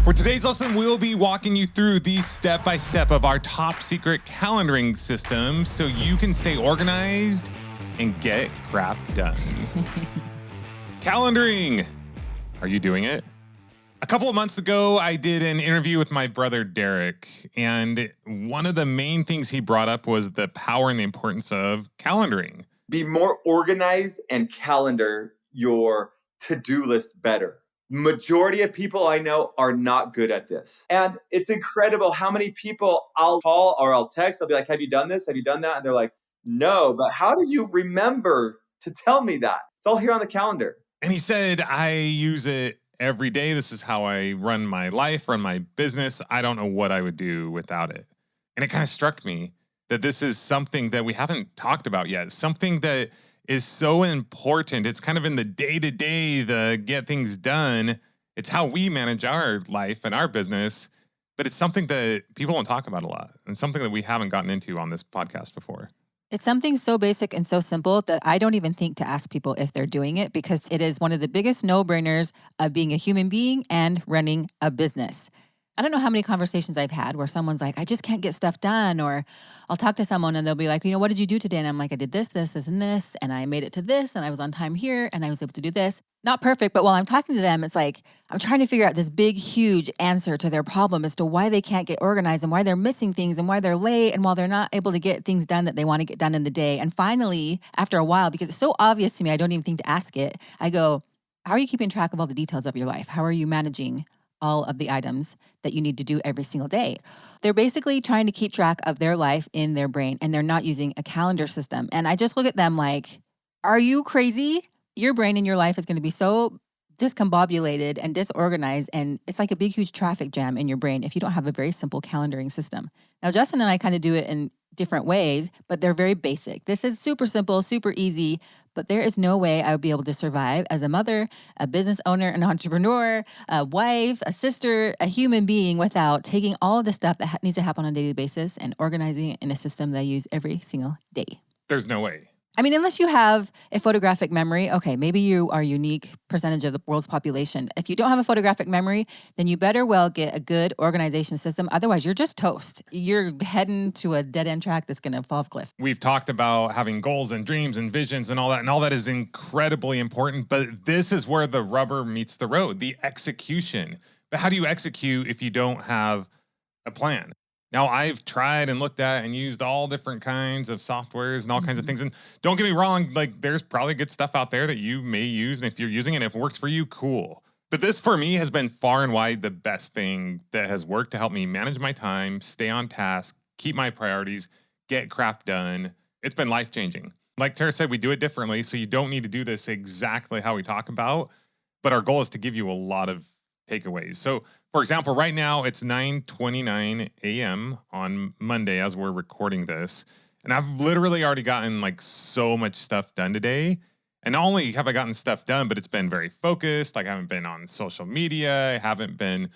For today's lesson, we'll be walking you through the step-by-step of our top secret calendaring system so you can stay organized and get crap done. Calendaring. Are you doing it? A couple of months ago, I did an interview with my brother, Derek, and one of the main things he brought up was the power and the importance of calendaring. Be more organized and calendar your to-do list better. Majority of people I know are not good at this. And it's incredible how many people I'll call or I'll text. I'll be like, have you done this? Have you done that? And they're like, no, but how do you remember to tell me that? It's all here on the calendar. And he said, I use it every day. This is how I run my life, run my business. I don't know what I would do without it. And it kind of struck me that this is something that we haven't talked about yet. Something that is so important. It's kind of in the day-to-day, the get things done. It's how we manage our life and our business, but it's something that people don't talk about a lot and something that we haven't gotten into on this podcast before. It's something so basic and so simple that I don't even think to ask people if they're doing it because it is one of the biggest no-brainers of being a human being and running a business. I don't know how many conversations I've had where someone's like, I just can't get stuff done. Or I'll talk to someone and they'll be like, what did you do today? And I'm like, I did this, and this, and I made it to this, and I was on time here, and I was able to do this. Not perfect, but while I'm talking to them, it's like, I'm trying to figure out this big, huge answer to their problem as to why they can't get organized and why they're missing things and why they're late and why they're not able to get things done that they want to get done in the day. And finally, after a while, because it's so obvious to me, I don't even think to ask it, I go, how are you keeping track of all the details of your life? How are you managing all of the items that you need to do every single day? They're basically trying to keep track of their life in their brain, and they're not using a calendar system. And I just look at them like, are you crazy? Your brain in your life is going to be so discombobulated and disorganized, and it's like a big, huge traffic jam in your brain if you don't have a very simple calendaring system. Now, Justin and I kind of do it in different ways, but they're very basic. This is super simple, super easy, but there is no way I would be able to survive as a mother, a business owner, an entrepreneur, a wife, a sister, a human being without taking all of the stuff that needs to happen on a daily basis and organizing it in a system that I use every single day. There's no way. I mean, unless you have a photographic memory, okay, maybe you are a unique percentage of the world's population. If you don't have a photographic memory, then you better well get a good organization system. Otherwise, you're just toast. You're heading to a dead-end track that's going to fall off a cliff. We've talked about having goals and dreams and visions and all that is incredibly important, but this is where the rubber meets the road, the execution. But how do you execute if you don't have a plan? Now, I've tried and looked at and used all different kinds of softwares and all kinds of things. And don't get me wrong, like there's probably good stuff out there that you may use. And if you're using it, if it works for you, cool. But this for me has been far and wide the best thing that has worked to help me manage my time, stay on task, keep my priorities, get crap done. It's been life-changing. Like Tara said, we do it differently. So you don't need to do this exactly how we talk about. But our goal is to give you a lot of takeaways. So, for example, right now it's 9:29 a.m. on Monday as we're recording this. And I've literally already gotten like so much stuff done today. And not only have I gotten stuff done, but it's been very focused. Like I haven't been on social media. I haven't been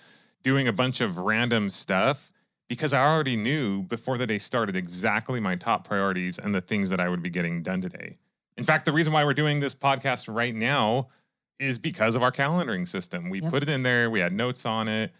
doing a bunch of random stuff because I already knew before the day started exactly my top priorities and the things that I would be getting done today. In fact, the reason why we're doing this podcast right now is because of our calendaring system. We put it in there. We had notes on it.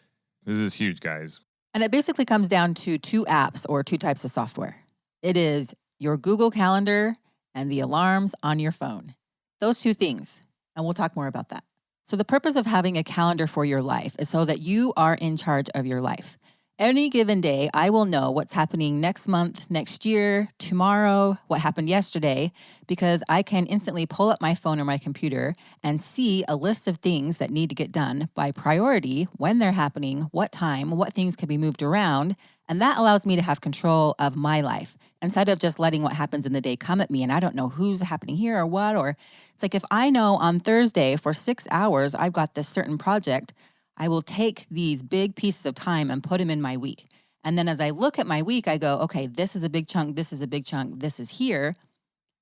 This is huge, guys. And it basically comes down to two apps or two types of software. It is your Google Calendar and the alarms on your phone. Those two things. And we'll talk more about that. So the purpose of having a calendar for your life is so that you are in charge of your life. Any given day, I will know what's happening next month, next year, tomorrow, what happened yesterday, because I can instantly pull up my phone or my computer and see a list of things that need to get done by priority, when they're happening, what time, what things can be moved around. And that allows me to have control of my life instead of just letting what happens in the day come at me and I don't know who's happening here or what. Or it's like if I know on Thursday for 6 hours I've got this certain project, I will take these big pieces of time and put them in my week. And then as I look at my week, I go, okay, this is a big chunk, this is a big chunk, this is here.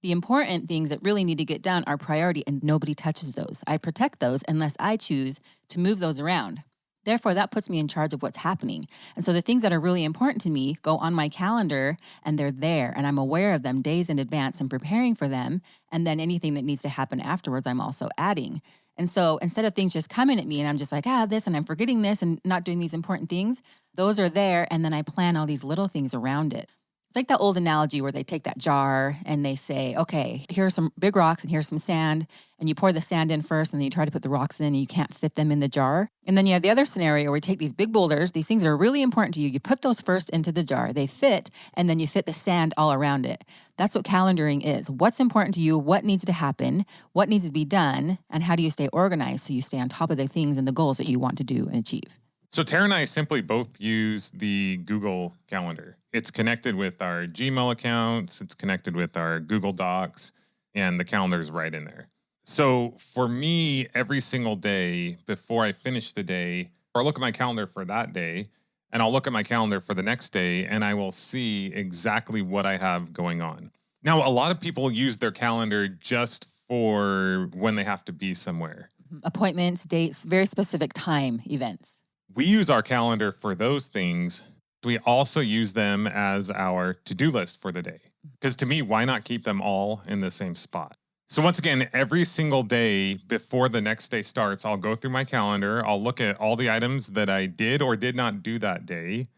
The important things that really need to get done are priority and nobody touches those. I protect those unless I choose to move those around. Therefore, that puts me in charge of what's happening. And so the things that are really important to me go on my calendar and they're there and I'm aware of them days in advance and preparing for them. And then anything that needs to happen afterwards, I'm also adding. And so instead of things just coming at me and I'm just like, this, and I'm forgetting this and not doing these important things, those are there. And then I plan all these little things around it. It's like that old analogy where they take that jar and they say, okay, here are some big rocks and here's some sand. And you pour the sand in first and then you try to put the rocks in and you can't fit them in the jar. And then you have the other scenario where you take these big boulders, these things that are really important to you, you put those first into the jar, they fit, and then you fit the sand all around it. That's what calendaring is. What's important to you, what needs to happen, what needs to be done, and how do you stay organized so you stay on top of the things and the goals that you want to do and achieve. So Tara and I simply both use the Google Calendar. It's connected with our Gmail accounts, it's connected with our Google Docs, and the calendar's right in there. So for me, every single day before I finish the day, I'll look at my calendar for that day, and I'll look at my calendar for the next day, and I will see exactly what I have going on. Now, a lot of people use their calendar just for when they have to be somewhere. Appointments, dates, very specific time events. We use our calendar for those things. We also use them as our to-do list for the day. Because to me, why not keep them all in the same spot? So once again, every single day before the next day starts, I'll go through my calendar. I'll look at all the items that I did or did not do that day.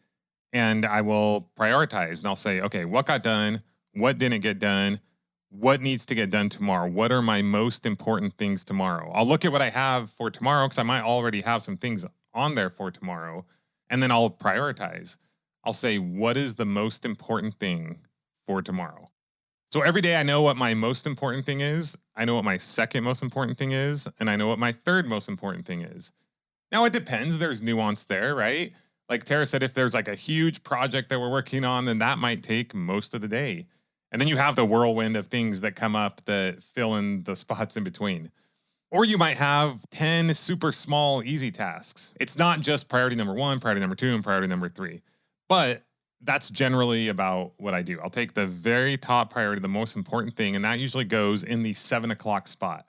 And I will prioritize. And I'll say, okay, what got done? What didn't get done? What needs to get done tomorrow? What are my most important things tomorrow? I'll look at what I have for tomorrow because I might already have some things on there for tomorrow. And then I'll prioritize. I'll say, what is the most important thing for tomorrow? So every day I know what my most important thing is. I know what my second most important thing is. And I know what my third most important thing is. Now it depends. There's nuance there, right? Like Tara said, if there's like a huge project that we're working on, then that might take most of the day. And then you have the whirlwind of things that come up that fill in the spots in between. Or you might have 10 super small, easy tasks. It's not just priority number 1, priority number 2, and priority number 3. But that's generally about what I do. I'll take the very top priority, the most important thing, and that usually goes in the 7 o'clock spot.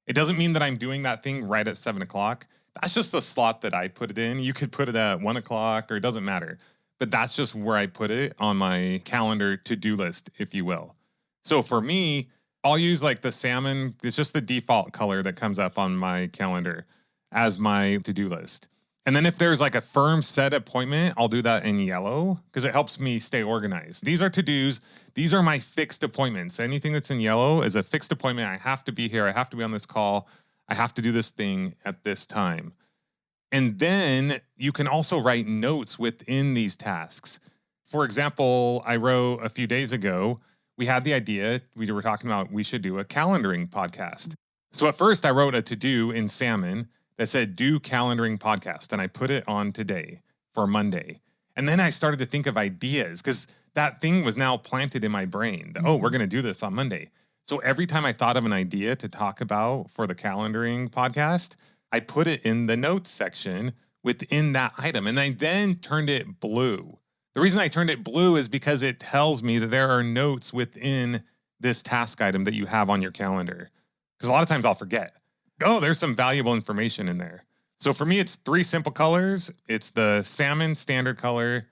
It doesn't mean that I'm doing that thing right at 7 o'clock. That's just the slot that I put it in. You could put it at 1 o'clock, or it doesn't matter. But that's just where I put it on my calendar to-do list, if you will. So for me, I'll use like the salmon. It's just the default color that comes up on my calendar as my to-do list. And then if there's like a firm set appointment, I'll do that in yellow because it helps me stay organized. These are to-dos. These are my fixed appointments. Anything that's in yellow is a fixed appointment. I have to be here. I have to be on this call. I have to do this thing at this time. And then you can also write notes within these tasks. For example, I wrote a few days ago, we had the idea, we were talking about we should do a calendaring podcast. So at first I wrote a to-do in salmon that said do calendaring podcast. And I put it on today for Monday. And then I started to think of ideas because that thing was now planted in my brain. That, we're going to do this on Monday. So every time I thought of an idea to talk about for the calendaring podcast, I put it in the notes section within that item. And I then turned it blue. The reason I turned it blue is because it tells me that there are notes within this task item that you have on your calendar. Because a lot of times I'll forget. Oh, there's some valuable information in there. So for me, it's 3 simple colors. It's the salmon standard color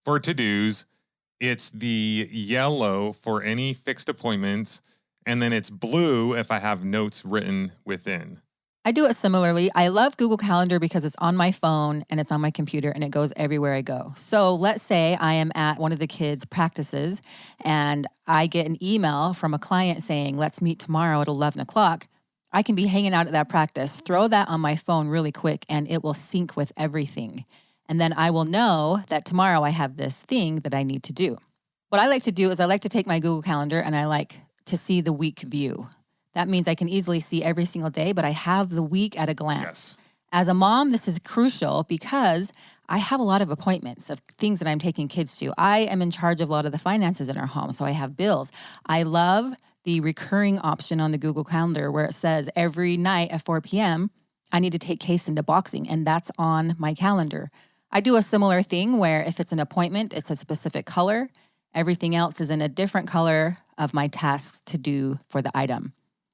for to-dos. It's the yellow for any fixed appointments. And then it's blue if I have notes written within. I do it similarly. I love Google Calendar because it's on my phone and it's on my computer and it goes everywhere I go. So let's say I am at one of the kids' practices and I get an email from a client saying, let's meet tomorrow at 11 o'clock. I can be hanging out at that practice, throw that on my phone really quick, and it will sync with everything. And then I will know that tomorrow I have this thing that I need to do. What I like to do is I like to take my Google Calendar and I like to see the week view. That means I can easily see every single day, but I have the week at a glance. Yes. As a mom, this is crucial because I have a lot of appointments of things that I'm taking kids to. I am in charge of a lot of the finances in our home, so I have bills. I love the recurring option on the Google Calendar where it says every night at 4 p.m., I need to take Case into boxing, and that's on my calendar. I do a similar thing where if it's an appointment, it's a specific color. Everything else is in a different color of my tasks to do for the item.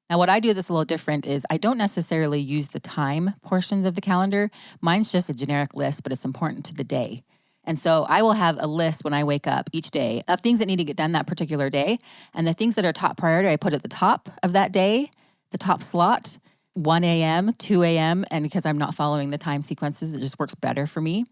Now, what I do that's a little different is I don't necessarily use the time portions of the calendar. Mine's just a generic list, but it's important to the day. And so I will have a list when I wake up each day of things that need to get done that particular day. And the things that are top priority, I put at the top of that day, the top slot. 1 a.m., 2 a.m., and because I'm not following the time sequences, it just works better for me.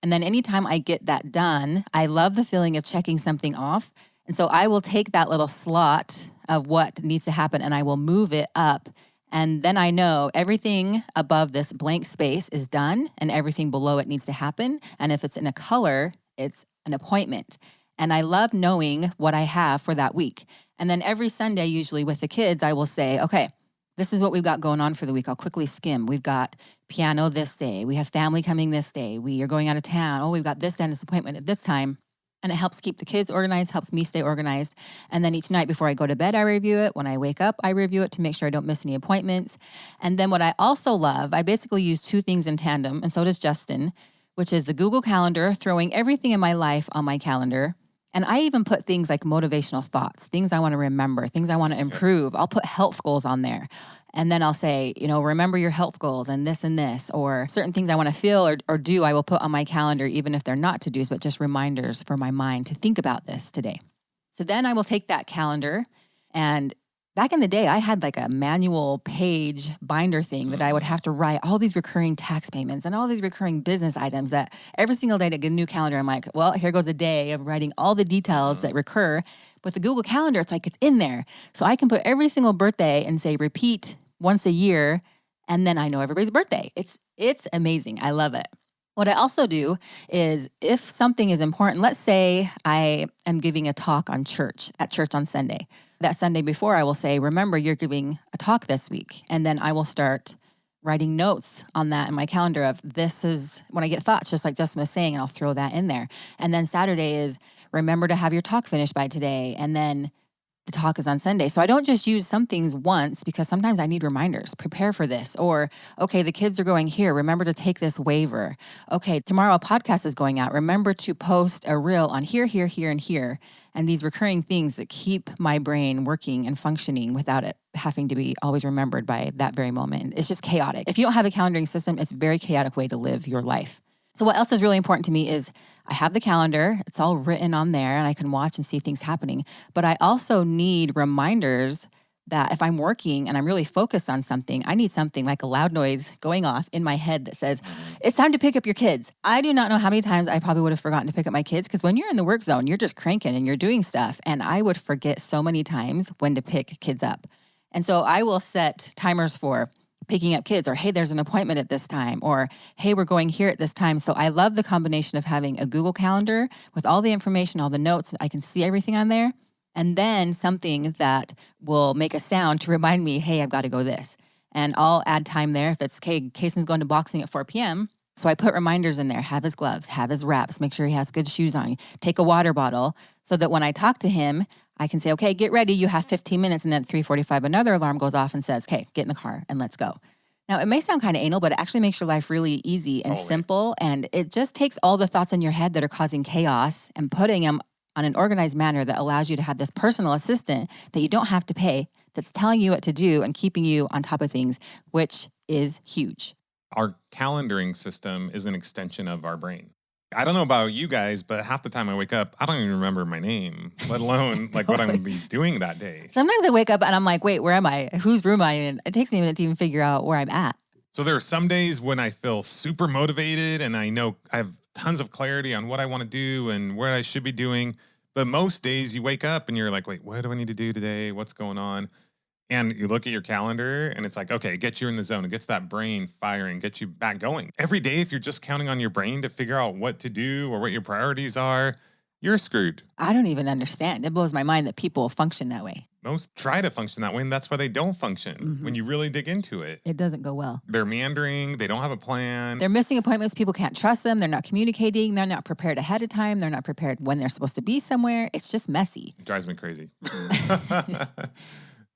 And then anytime I get that done, I love the feeling of checking something off. And so I will take that little slot of what needs to happen and I will move it up. And then I know everything above this blank space is done and everything below it needs to happen. And if it's in a color, it's an appointment. And I love knowing what I have for that week. And then every Sunday, usually with the kids, I will say, okay, this is what we've got going on for the week. I'll quickly skim. We've got piano this day. We have family coming this day. We are going out of town. Oh, we've got this dentist appointment at this time. And it helps keep the kids organized, helps me stay organized. And then each night before I go to bed, I review it. When I wake up, I review it to make sure I don't miss any appointments. And then what I also love, I basically use two things in tandem, and so does Justin, which is the Google Calendar, throwing everything in my life on my calendar. And I even put things like motivational thoughts, things I want to remember, things I want to improve. I'll put health goals on there. And then I'll say, remember your health goals and this, or certain things I want to feel or do, I will put on my calendar, even if they're not to-dos, but just reminders for my mind to think about this today. So then I will take that calendar, and back in the day, I had like a manual page binder thing that I would have to write all these recurring tax payments and all these recurring business items that every single day to get a new calendar, I'm like, well, here goes a day of writing all the details that recur. With the Google Calendar, it's like it's in there. So I can put every single birthday and say repeat once a year, and then I know everybody's birthday. It's amazing. I love it. What I also do is if something is important, let's say I am giving a talk at church on Sunday. That Sunday before, I will say, remember, you're giving a talk this week. And then I will start writing notes on that in my calendar of this is when I get thoughts, just like Justin was saying, and I'll throw that in there. And then Saturday is remember to have your talk finished by today. And then the talk is on Sunday. So I don't just use some things once because sometimes I need reminders. Prepare for this. Or, okay, the kids are going here. Remember to take this waiver. Okay, tomorrow a podcast is going out. Remember to post a reel on here, here, here, and here. And these recurring things that keep my brain working and functioning without it having to be always remembered by that very moment. It's just chaotic. If you don't have a calendaring system, it's a very chaotic way to live your life. So what else is really important to me is I have the calendar. It's all written on there and I can watch and see things happening. But I also need reminders that if I'm working and I'm really focused on something, I need something like a loud noise going off in my head that says, it's time to pick up your kids. I do not know how many times I probably would have forgotten to pick up my kids because when you're in the work zone, you're just cranking and you're doing stuff. And I would forget so many times when to pick kids up. And so I will set timers for picking up kids or, hey, there's an appointment at this time or, hey, we're going here at this time. So I love the combination of having a Google Calendar with all the information, all the notes. I can see everything on there. And then something that will make a sound to remind me, hey, I've got to go this. And I'll add time there. If it's, okay, Kason's going to boxing at 4 p.m., so I put reminders in there, have his gloves, have his wraps, make sure he has good shoes on, take a water bottle so that when I talk to him, I can say, okay, get ready. You have 15 minutes. And then at 3:45, another alarm goes off and says, okay, get in the car and let's go. Now, it may sound kind of anal, but it actually makes your life really easy and simple. And it just takes all the thoughts in your head that are causing chaos and putting them on an organized manner that allows you to have this personal assistant that you don't have to pay, that's telling you what to do and keeping you on top of things, which is huge. Our calendaring system is an extension of our brain. I don't know about you guys, but half the time I wake up, I don't even remember my name, let alone like what I'm going to be doing that day. Sometimes I wake up and I'm like, wait, where am I? Whose room am I in? It takes me a minute to even figure out where I'm at. So there are some days when I feel super motivated and I know I have tons of clarity on what I want to do and where I should be doing. But most days you wake up and you're like, wait, what do I need to do today? What's going on? And you look at your calendar and it's like, okay, it gets you in the zone. It gets that brain firing, gets you back going. Every day, if you're just counting on your brain to figure out what to do or what your priorities are, you're screwed. I don't even understand. It blows my mind that people function that way. Most try to function that way, and that's why they don't function when you really dig into it. It doesn't go well. They're meandering. They don't have a plan. They're missing appointments. People can't trust them. They're not communicating. They're not prepared ahead of time. They're not prepared when they're supposed to be somewhere. It's just messy. It drives me crazy.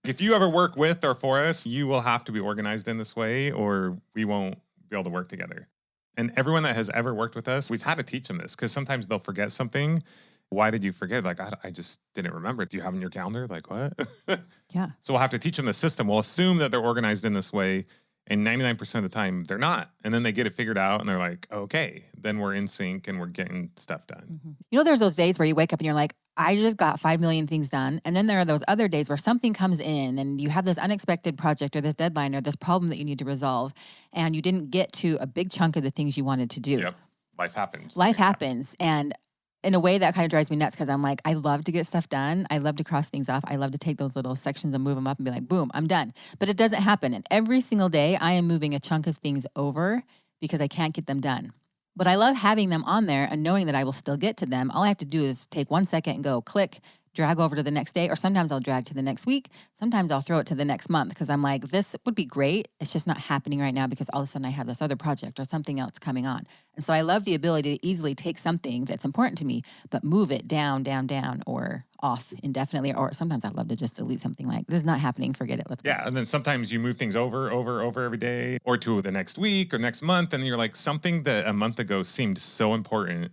If you ever work with or for us, you will have to be organized in this way or we won't be able to work together. And everyone that has ever worked with us, we've had to teach them this because sometimes they'll forget something. Why did you forget? Like, I just didn't remember it. Do you have it in your calendar? Like, what? Yeah. So we'll have to teach them the system. We'll assume that they're organized in this way. And 99% of the time, they're not. And then they get it figured out and they're like, okay, then we're in sync and we're getting stuff done. You know, there's those days where you wake up and you're like, I just got 5 million things done. And then there are those other days where something comes in and you have this unexpected project or this deadline or this problem that you need to resolve, and you didn't get to a big chunk of the things you wanted to do. Yep. Life happens. Life Things happen. happens. And in a way that kind of drives me nuts because I'm like, I love to get stuff done. I love to cross things off. I love to take those little sections and move them up and be like, boom, I'm done. But it doesn't happen. And every single day I am moving a chunk of things over because I can't get them done. But I love having them on there and knowing that I will still get to them. All I have to do is take 1 second and go click, drag over to the next day, or sometimes I'll drag to the next week. Sometimes I'll throw it to the next month because I'm like, this would be great. It's just not happening right now because all of a sudden I have this other project or something else coming on. And so I love the ability to easily take something that's important to me, but move it down, or off indefinitely. Or sometimes I love to just delete something like, this is not happening. Forget it. Let's go. Yeah. And then sometimes you move things over every day or to the next week or next month. And you're like, something that a month ago seemed so important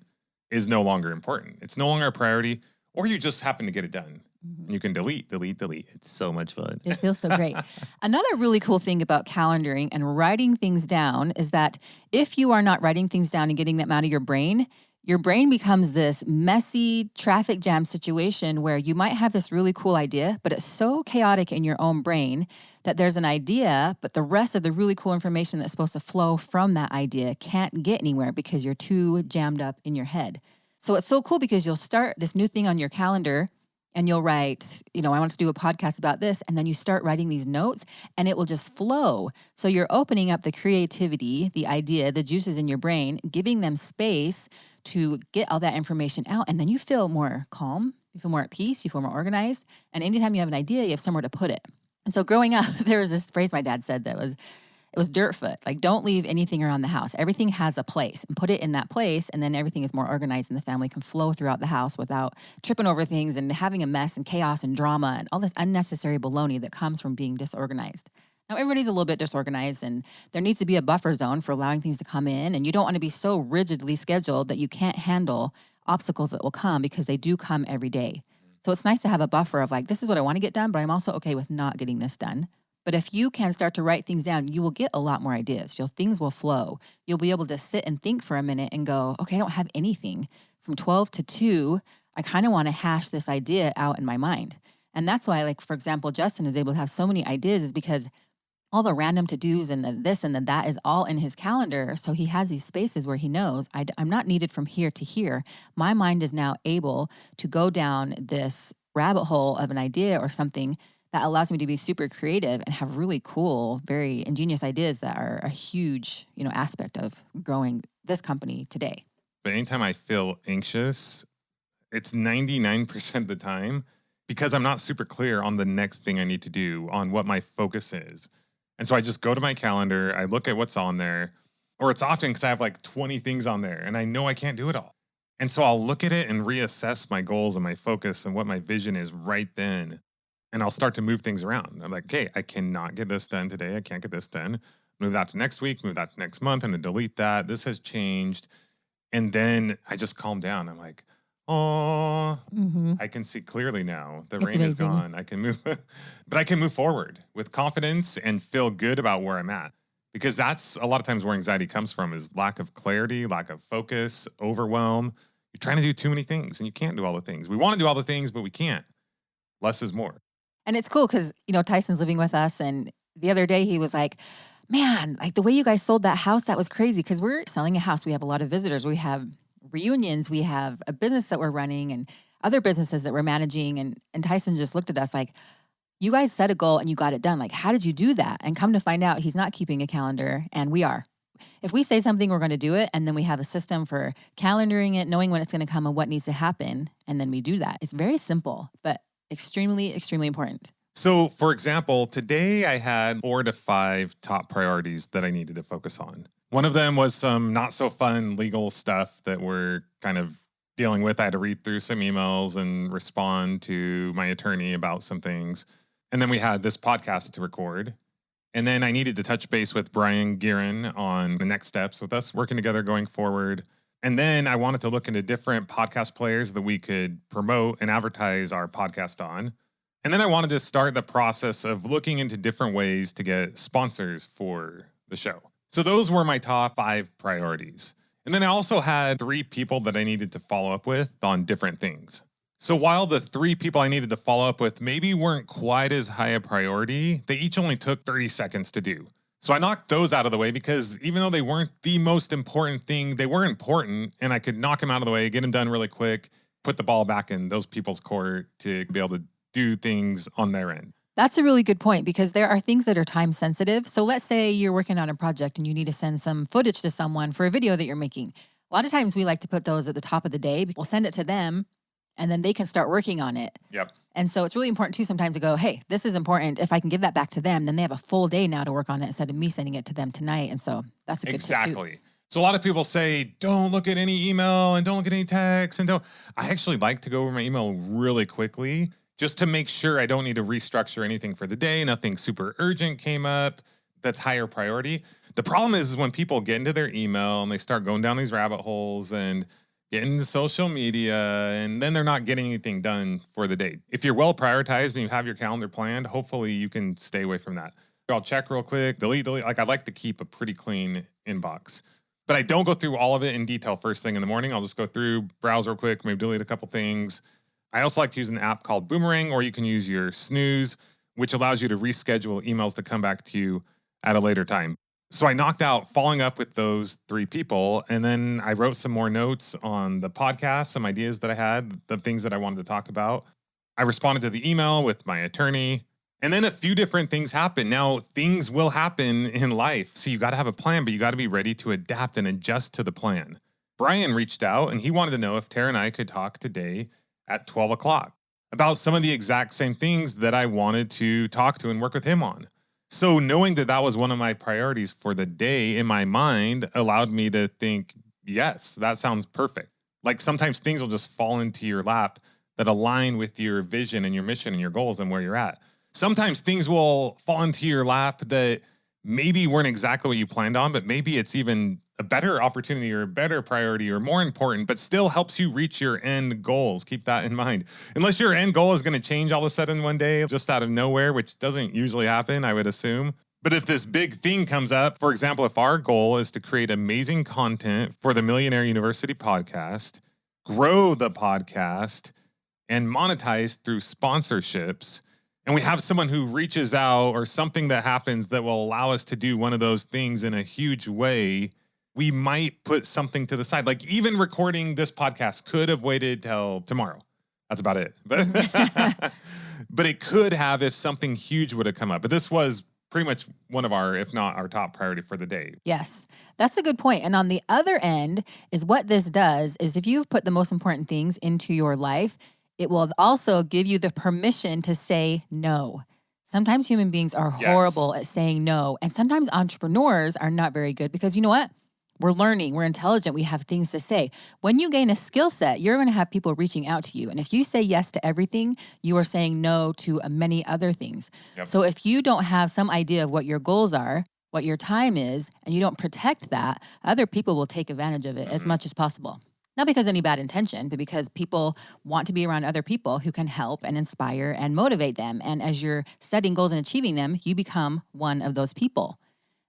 is no longer important. It's no longer a priority, or you just happen to get it done. And you can delete. It's so much fun. It feels so great. Another really cool thing about calendaring and writing things down is that if you are not writing things down and getting them out of your brain becomes this messy traffic jam situation where you might have this really cool idea, but it's so chaotic in your own brain that there's an idea, but the rest of the really cool information that's supposed to flow from that idea can't get anywhere because you're too jammed up in your head. So it's so cool because you'll start this new thing on your calendar and you'll write, I want to do a podcast about this. And then you start writing these notes and it will just flow. So you're opening up the creativity, the idea, the juices in your brain, giving them space to get all that information out. And then you feel more calm, you feel more at peace, you feel more organized. And anytime you have an idea, you have somewhere to put it. And so growing up, there was this phrase my dad said that was, it was dirt foot. Like, don't leave anything around the house. Everything has a place and put it in that place. And then everything is more organized and the family can flow throughout the house without tripping over things and having a mess and chaos and drama and all this unnecessary baloney that comes from being disorganized. Now, everybody's a little bit disorganized and there needs to be a buffer zone for allowing things to come in. And you don't want to be so rigidly scheduled that you can't handle obstacles that will come because they do come every day. So it's nice to have a buffer of like, this is what I want to get done, but I'm also okay with not getting this done. But if you can start to write things down, you will get a lot more ideas. Things will flow. You'll be able to sit and think for a minute and go, okay, I don't have anything. From 12 to 2, I kind of want to hash this idea out in my mind. And that's why, like, for example, Justin is able to have so many ideas is because all the random to-dos and the this and the that is all in his calendar. So he has these spaces where he knows I'm not needed from here to here. My mind is now able to go down this rabbit hole of an idea or something that allows me to be super creative and have really cool, very ingenious ideas that are a huge, aspect of growing this company today. But anytime I feel anxious, it's 99% of the time because I'm not super clear on the next thing I need to do, on what my focus is. And so I just go to my calendar, I look at what's on there, or it's often because I have like 20 things on there and I know I can't do it all. And so I'll look at it and reassess my goals and my focus and what my vision is right then. And I'll start to move things around. I'm like, okay, I cannot get this done today. I can't get this done. Move that to next week, move that to next month, and then delete that. This has changed. And then I just calm down. I'm like, oh, I can see clearly now. The rain is gone. I can move, but I can move forward with confidence and feel good about where I'm at. Because that's a lot of times where anxiety comes from is lack of clarity, lack of focus, overwhelm. You're trying to do too many things and you can't do all the things. We want to do all the things, but we can't. Less is more. And it's cool because, Tyson's living with us. And the other day he was like, man, like the way you guys sold that house, that was crazy. Because we're selling a house. We have a lot of visitors. We have reunions. We have a business that we're running and other businesses that we're managing. And Tyson just looked at us like, you guys set a goal and you got it done. Like, how did you do that? And come to find out he's not keeping a calendar and we are. If we say something, we're going to do it. And then we have a system for calendaring it, knowing when it's going to come and what needs to happen. And then we do that. It's very simple, but extremely, extremely important. So, for example, today I had 4 to 5 top priorities that I needed to focus on. One of them was some not so fun legal stuff that we're kind of dealing with. I had to read through some emails and respond to my attorney about some things. And then we had this podcast to record. And then I needed to touch base with Brian Guerin on the next steps with us working together going forward. And then I wanted to look into different podcast players that we could promote and advertise our podcast on. And then I wanted to start the process of looking into different ways to get sponsors for the show. So those were my top 5 priorities. And then I also had 3 people that I needed to follow up with on different things. So while the 3 people I needed to follow up with maybe weren't quite as high a priority, they each only took 30 seconds to do. So I knocked those out of the way because even though they weren't the most important thing, they were important and I could knock them out of the way, get them done really quick, put the ball back in those people's court to be able to do things on their end. That's a really good point because there are things that are time sensitive. So let's say you're working on a project and you need to send some footage to someone for a video that you're making. A lot of times we like to put those at the top of the day. We'll send it to them and then they can start working on it. Yep. And so it's really important too sometimes to go, hey, this is important. If I can give that back to them, then they have a full day now to work on it instead of me sending it to them tonight. And so that's a good tip too. Exactly. So a lot of people say, don't look at any email and don't look at any text and don't. I actually like to go over my email really quickly just to make sure I don't need to restructure anything for the day. Nothing super urgent came up that's higher priority. The problem is when people get into their email and they start going down these rabbit holes and get into social media, and then they're not getting anything done for the day. If you're well prioritized and you have your calendar planned, hopefully you can stay away from that. I'll check real quick, delete. Like I like to keep a pretty clean inbox. But I don't go through all of it in detail first thing in the morning. I'll just go through, browse real quick, maybe delete a couple things. I also like to use an app called Boomerang, or you can use your snooze, which allows you to reschedule emails to come back to you at a later time. So I knocked out following up with those 3 people, and then I wrote some more notes on the podcast, some ideas that I had, the things that I wanted to talk about. I responded to the email with my attorney, and then a few different things happened. Now, things will happen in life, so you got to have a plan, but you got to be ready to adapt and adjust to the plan. Brian reached out, and he wanted to know if Tara and I could talk today at 12 o'clock about some of the exact same things that I wanted to talk to and work with him on. So knowing that that was one of my priorities for the day in my mind allowed me to think, yes, that sounds perfect. Like sometimes things will just fall into your lap that align with your vision and your mission and your goals and where you're at. Sometimes things will fall into your lap that maybe weren't exactly what you planned on, but maybe it's even a better opportunity or a better priority or more important, but still helps you reach your end goals. Keep that in mind. Unless your end goal is going to change all of a sudden one day, just out of nowhere, which doesn't usually happen, I would assume. But if this big thing comes up, for example, if our goal is to create amazing content for the Millionaire University podcast, grow the podcast, and monetize through sponsorships, and we have someone who reaches out or something that happens that will allow us to do one of those things in a huge way, we might put something to the side. Like even recording this podcast could have waited till tomorrow. That's about it. But it could have if something huge would have come up. But this was pretty much one of our, if not our top priority for the day. Yes, that's a good point. And on the other end is what this does is if you've put the most important things into your life, it will also give you the permission to say no. Sometimes human beings are horrible at saying no. And sometimes entrepreneurs are not very good because you know what? We're learning, we're intelligent, we have things to say. When you gain a skill set, you're going to have people reaching out to you. And if you say yes to everything, you are saying no to many other things. Yep. So if you don't have some idea of what your goals are, what your time is, and you don't protect that, other people will take advantage of it as much as possible. Not because of any bad intention, but because people want to be around other people who can help and inspire and motivate them. And as you're setting goals and achieving them, you become one of those people.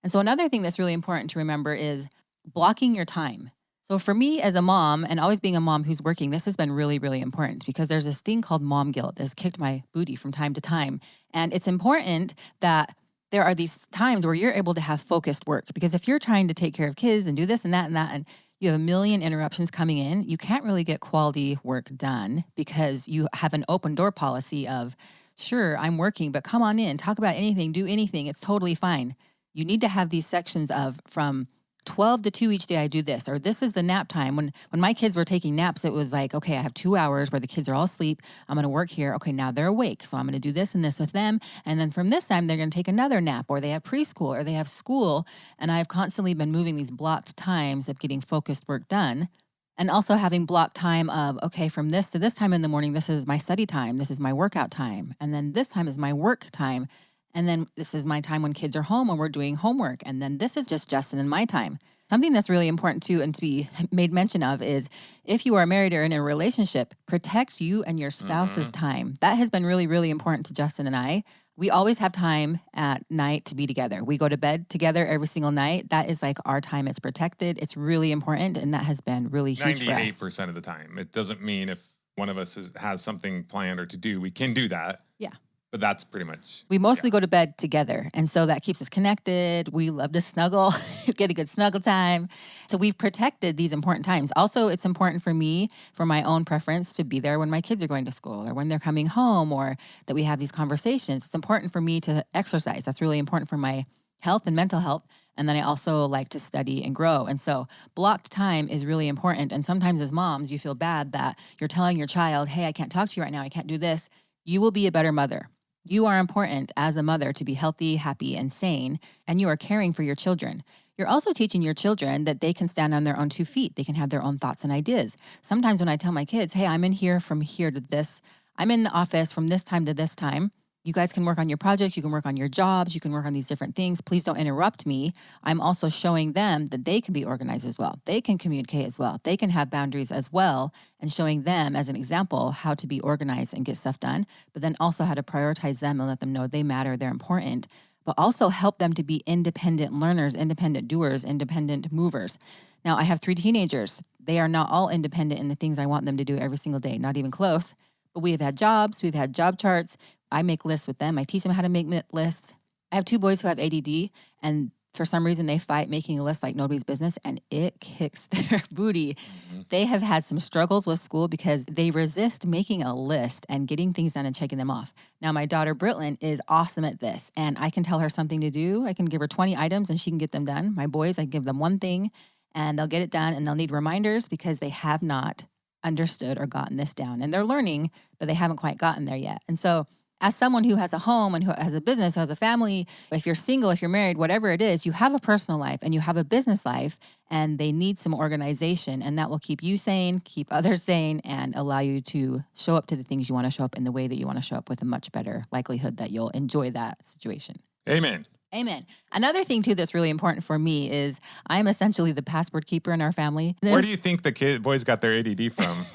And so another thing that's really important to remember is blocking your time. So for me as a mom, and always being a mom who's working, this has been really, really important because there's this thing called mom guilt that's kicked my booty from time to time. And it's important that there are these times where you're able to have focused work because if you're trying to take care of kids and do this and that, and you have a million interruptions coming in, you can't really get quality work done because you have an open door policy of, sure, I'm working, but come on in, talk about anything, do anything. It's totally fine. You need to have these sections of from 12 to 2 each day I do this, or this is the nap time. When my kids were taking naps, it was like, okay, I have 2 hours where the kids are all asleep. I'm going to work here. Okay, now they're awake. So I'm going to do this and this with them. And then from this time, they're going to take another nap, or they have preschool, or they have school. And I've constantly been moving these blocked times of getting focused work done. And also having blocked time of, okay, from this to this time in the morning, this is my study time. This is my workout time. And then this time is my work time. And then this is my time when kids are home and we're doing homework. And then this is just Justin and my time. Something that's really important too and to be made mention of is if you are married or in a relationship, protect you and your spouse's time. That has been really, really important to Justin and I. We always have time at night to be together. We go to bed together every single night. That is like our time. It's protected. It's really important. And that has been really huge for us. 98% of the time. It doesn't mean if one of us has something planned or to do, we can do that. Yeah. But that's pretty much. We mostly go to bed together. And so that keeps us connected. We love to snuggle, get a good snuggle time. So we've protected these important times. Also, it's important for me, for my own preference, to be there when my kids are going to school or when they're coming home, or that we have these conversations. It's important for me to exercise. That's really important for my health and mental health. And then I also like to study and grow. And so blocked time is really important. And sometimes as moms, you feel bad that you're telling your child, hey, I can't talk to you right now. I can't do this. You will be a better mother. You are important as a mother to be healthy, happy, and sane, and you are caring for your children. You're also teaching your children that they can stand on their own 2 feet. They can have their own thoughts and ideas. Sometimes when I tell my kids, hey, I'm in here from here to this, I'm in the office from this time to this time. You guys can work on your projects, you can work on your jobs, you can work on these different things. Please don't interrupt me. I'm also showing them that they can be organized as well. They can communicate as well. They can have boundaries as well, and showing them as an example how to be organized and get stuff done, but then also how to prioritize them and let them know they matter, they're important, but also help them to be independent learners, independent doers, independent movers. Now, I have 3 teenagers. They are not all independent in the things I want them to do every single day, not even close. But we have had jobs, we've had job charts. I make lists with them. I teach them how to make lists. I have 2 boys who have ADD, and for some reason they fight making a list like nobody's business, and it kicks their booty. Mm-hmm. They have had some struggles with school because they resist making a list and getting things done and checking them off. Now, my daughter Britlin is awesome at this, and I can tell her something to do. I can give her 20 items and she can get them done. My boys, I give them one thing and they'll get it done, and they'll need reminders because they have not understood or gotten this down. And they're learning, but they haven't quite gotten there yet. And so as someone who has a home and who has a business, who has a family, if you're single, if you're married, whatever it is, you have a personal life and you have a business life, and they need some organization, and that will keep you sane, keep others sane, and allow you to show up to the things you want to show up in the way that you want to show up, with a much better likelihood that you'll enjoy that situation. Amen. Amen. Another thing, too, that's really important for me is I'm essentially the password keeper in our family. Where do you think the boys got their ADD from?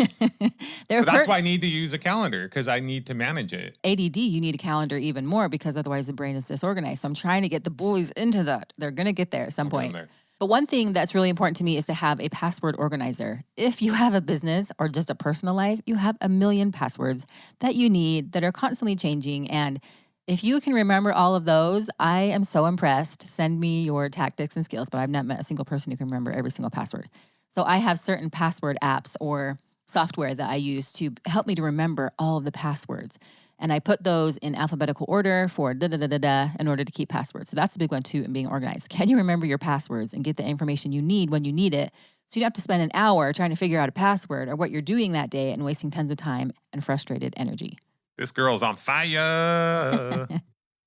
That's why I need to use a calendar, because I need to manage it. ADD, you need a calendar even more, because otherwise the brain is disorganized. So I'm trying to get the boys into that. They're going to get there at some point. But one thing that's really important to me is to have a password organizer. If you have a business or just a personal life, you have a million passwords that you need that are constantly changing. And if you can remember all of those, I am so impressed. Send me your tactics and skills, but I've not met a single person who can remember every single password. So I have certain password apps or software that I use to help me to remember all of the passwords. And I put those in alphabetical order for in order to keep passwords. So that's a big one too, in being organized. Can you remember your passwords and get the information you need when you need it? So you don't have to spend an hour trying to figure out a password or what you're doing that day and wasting tons of time and frustrated energy. This girl's on fire.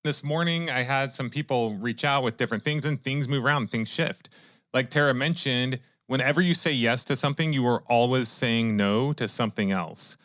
This morning, I had some people reach out with different things, and things move around, things shift. Like Tara mentioned, whenever you say yes to something, you are always saying no to something else.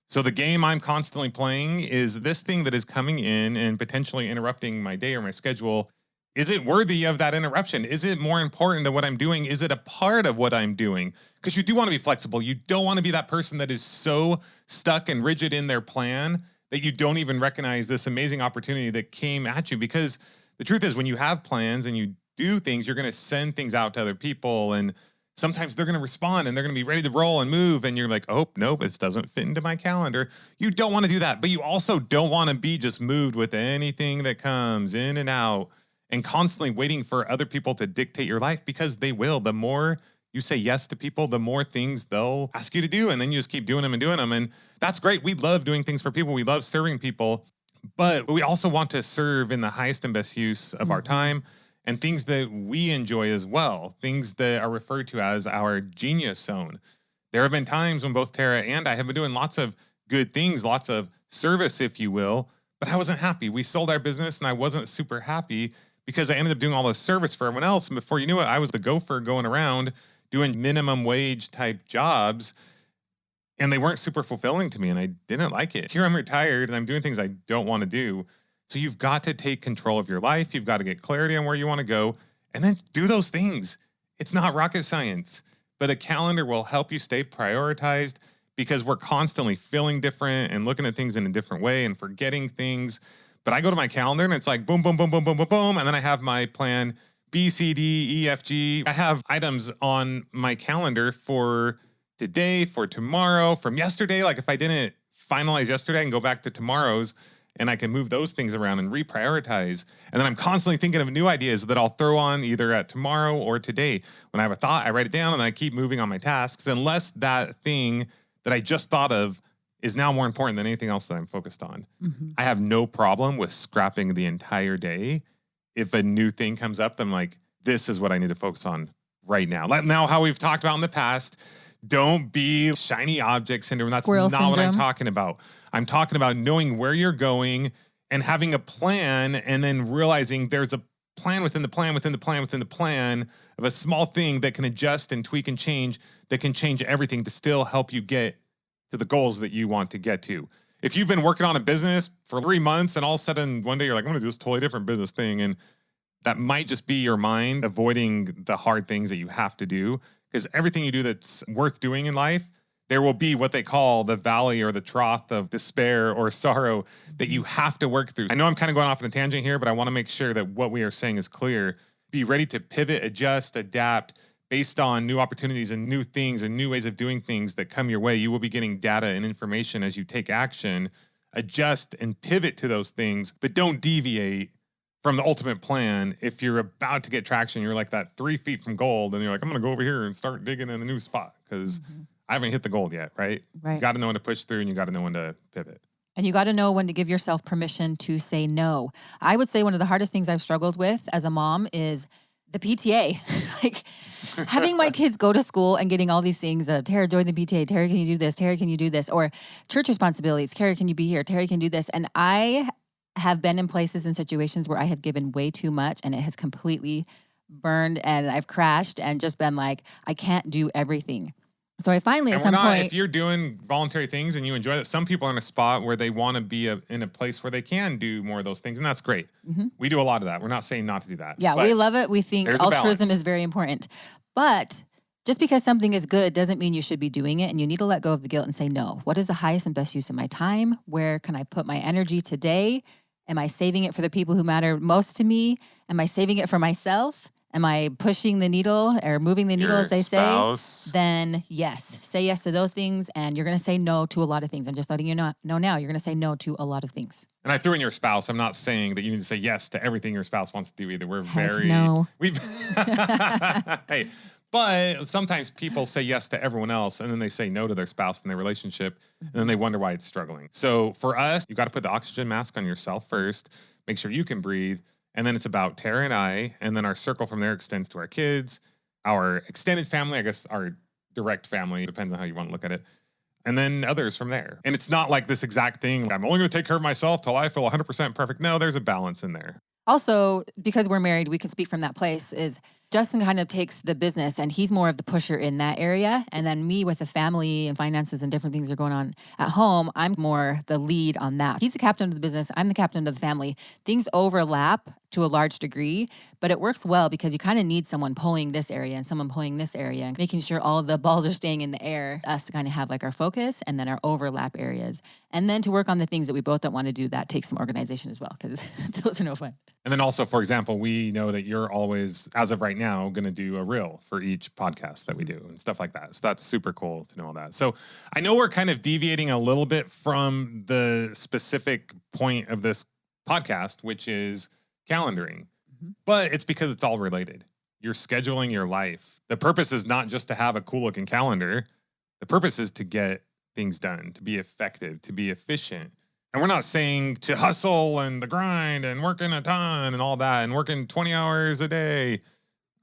So the game I'm constantly playing is this thing that is coming in and potentially interrupting my day or my schedule. Is it worthy of that interruption? Is it more important than what I'm doing? Is it a part of what I'm doing? Because you do want to be flexible. You don't want to be that person that is so stuck and rigid in their plan that you don't even recognize this amazing opportunity that came at you. Because the truth is, when you have plans and you do things, you're going to send things out to other people, and sometimes they're going to respond and they're going to be ready to roll and move, and you're like, oh, nope, this doesn't fit into my calendar. You don't want to do that, but you also don't want to be just moved with anything that comes in and out and constantly waiting for other people to dictate your life, because they will. The more you say yes to people, the more things they'll ask you to do, and then you just keep doing them and doing them. And that's great. We love doing things for people. We love serving people, but we also want to serve in the highest and best use of our time and things that we enjoy as well, things that are referred to as our genius zone. There have been times when both Tara and I have been doing lots of good things, lots of service, if you will, but I wasn't happy. We sold our business and I wasn't super happy because I ended up doing all this service for everyone else. And before you knew it, I was the gopher going around doing minimum wage type jobs, and they weren't super fulfilling to me, and I didn't like it. Here I'm retired and I'm doing things I don't want to do. So you've got to take control of your life. You've got to get clarity on where you want to go, and then do those things. It's not rocket science, but a calendar will help you stay prioritized, because we're constantly feeling different and looking at things in a different way and forgetting things. But I go to my calendar and it's like boom, boom, boom, boom, boom, boom, boom. And then I have my plan B, C, D, E, F, G. I have items on my calendar for today, for tomorrow, from yesterday. Like if I didn't finalize yesterday, I can go back to tomorrow's and I can move those things around and reprioritize. And then I'm constantly thinking of new ideas that I'll throw on either at tomorrow or today. When I have a thought, I write it down and I keep moving on my tasks, unless that thing that I just thought of is now more important than anything else that I'm focused on. I have no problem with scrapping the entire day. If a new thing comes up, I'm like, this is what I need to focus on right now. Now, how we've talked about in the past, don't be shiny object syndrome. That's Squirrel not what I'm syndrome. talking about. I'm talking about knowing where you're going and having a plan, and then realizing there's a plan within the plan within the plan within the plan of a small thing that can adjust and tweak and change, that can change everything to still help you get to the goals that you want to get to. If you've been working on a business for 3 months and all of a sudden one day you're like, I'm going to do this totally different business thing, and that might just be your mind avoiding the hard things that you have to do. Because everything you do that's worth doing in life, there will be what they call the valley or the trough of despair or sorrow that you have to work through. I know I'm kind of going off on a tangent here, but I want to make sure that what we are saying is clear. Be ready to pivot, adjust, adapt based on new opportunities and new things and new ways of doing things that come your way. You will be getting data and information as you take action. Adjust and pivot to those things, but don't deviate from the ultimate plan. If you're about to get traction, you're like that 3 feet from gold, and you're like, I'm going to go over here and start digging in a new spot because I haven't hit the gold yet, right? Right. You got to know when to push through, and you got to know when to pivot. And you got to know when to give yourself permission to say no. I would say one of the hardest things I've struggled with as a mom is the PTA. Like having my kids go to school and getting all these things of, Tara, join the PTA. Tara, can you do this? Tara, can you do this? Or church responsibilities. Tara, can you be here? Tara, can do this? And I have been in places and situations where I have given way too much and it has completely burned, and I've crashed and just been like, I can't do everything. So I finally at some point, if you're doing voluntary things and you enjoy that, some people are in a spot where they want to be in a place where they can do more of those things, and that's great. We do a lot of that. We're not saying not to do that. Yeah, but we love it. We think there's a altruism balance. is very important. But just because something is good doesn't mean you should be doing it, and you need to let go of the guilt and say, no, what is the highest and best use of my time? Where can I put my energy today? Am I saving it for the people who matter most to me? Am I saving it for myself? Am I pushing the needle or moving the needle, Your as they spouse. say? Then yes, say yes to those things, and you're going to say no to a lot of things. I'm just letting you know now. You're going to say no to a lot of things. And I threw in your spouse. I'm not saying that you need to say yes to everything your spouse wants to do either. We're Heck very no. We've hey, but sometimes people say yes to everyone else, and then they say no to their spouse in their relationship, and then they wonder why it's struggling. So for us, you got to put the oxygen mask on yourself first. Make sure you can breathe. And then it's about Tara and I, and then our circle from there extends to our kids, our extended family, I guess our direct family, depends on how you want to look at it, and then others from there. And it's not like this exact thing, I'm only going to take care of myself till I feel 100% perfect. No, there's a balance in there. Also, because we're married, we can speak from that place, is Justin kind of takes the business and he's more of the pusher in that area. And then me with the family and finances and different things that are going on at home, I'm more the lead on that. He's the captain of the business. I'm the captain of the family. Things overlap to a large degree, but it works well because you kind of need someone pulling this area and someone pulling this area and making sure all of the balls are staying in the air, us to kind of have like our focus and then our overlap areas. And then to work on the things that we both don't want to do, that takes some organization as well, because those are no fun. And then also, for example, we know that you're always, as of right now, going to do a reel for each podcast that we do and stuff like that. So that's super cool to know all that. So I know we're kind of deviating a little bit from the specific point of this podcast, which is calendaring, but it's because it's all related. You're scheduling your life. The purpose is not just to have a cool looking calendar. The purpose is to get things done, to be effective, to be efficient. And we're not saying to hustle and the grind and working a ton and all that and working 20 hours a day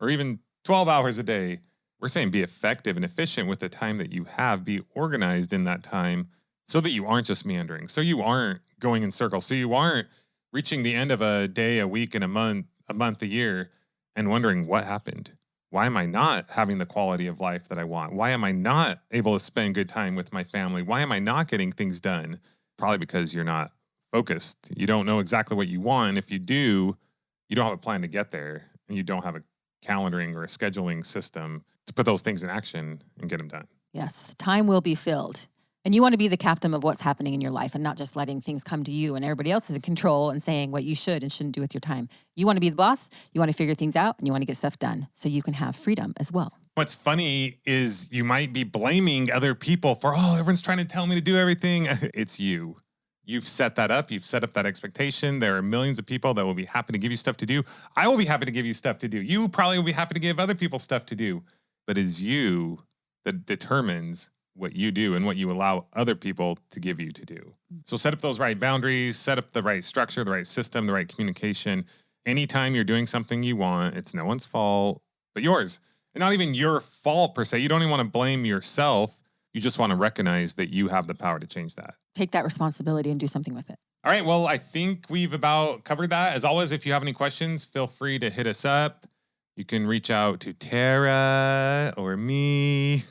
or even 12 hours a day. We're saying be effective and efficient with the time that you have. Be organized in that time so that you aren't just meandering, so you aren't going in circles, so you aren't reaching the end of a day, a week, and a month, a year, and wondering what happened. Why am I not having the quality of life that I want? Why am I not able to spend good time with my family? Why am I not getting things done? Probably because you're not focused. You don't know exactly what you want. If you do, you don't have a plan to get there, and you don't have a calendaring or a scheduling system to put those things in action and get them done. Yes, time will be filled. And you want to be the captain of what's happening in your life and not just letting things come to you and everybody else is in control and saying what you should and shouldn't do with your time. You want to be the boss, you want to figure things out, and you want to get stuff done so you can have freedom as well. What's funny is you might be blaming other people for, oh, everyone's trying to tell me to do everything. It's you. You've set that up. You've set up that expectation. There are millions of people that will be happy to give you stuff to do. I will be happy to give you stuff to do. You probably will be happy to give other people stuff to do. But it's you that determines what you do and what you allow other people to give you to do. So set up those right boundaries, set up the right structure, the right system, the right communication. Anytime you're doing something you want, it's no one's fault but yours. And not even your fault per se. You don't even want to blame yourself. You just want to recognize that you have the power to change that. Take that responsibility and do something with it. All right. Well, I think we've about covered that. As always, if you have any questions, feel free to hit us up. You can reach out to Tara or me.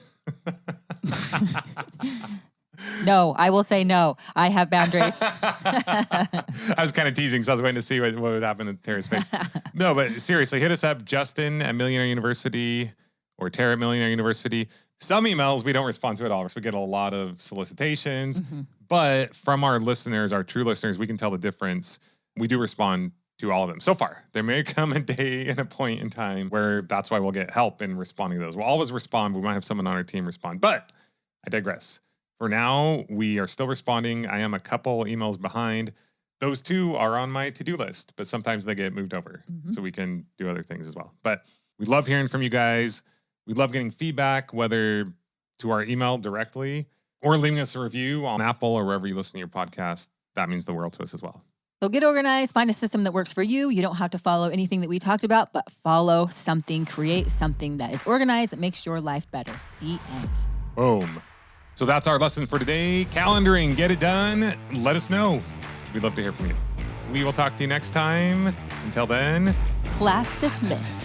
No, I will say no. I have boundaries. I was kind of teasing, so I was waiting to see what would happen in Tara's face. No, but seriously, hit us up, Justin at Millionaire University or Tara at Millionaire University. Some emails we don't respond to at all. So we get a lot of solicitations, but from our listeners, our true listeners, we can tell the difference. We do respond to all of them so far. There may come a day and a point in time where that's why we'll get help in responding to those. We'll always respond. We might have someone on our team respond, but I digress. For now, we are still responding. I am a couple emails behind. Those two are on my to-do list, but sometimes they get moved over so we can do other things as well. But we love hearing from you guys. We love getting feedback, whether to our email directly or leaving us a review on Apple or wherever you listen to your podcast. That means the world to us as well. So get organized, find a system that works for you. You don't have to follow anything that we talked about, but follow something, create something that is organized, that makes your life better. The end. Boom. So that's our lesson for today. Calendaring, get it done. Let us know. We'd love to hear from you. We will talk to you next time. Until then, Class dismissed.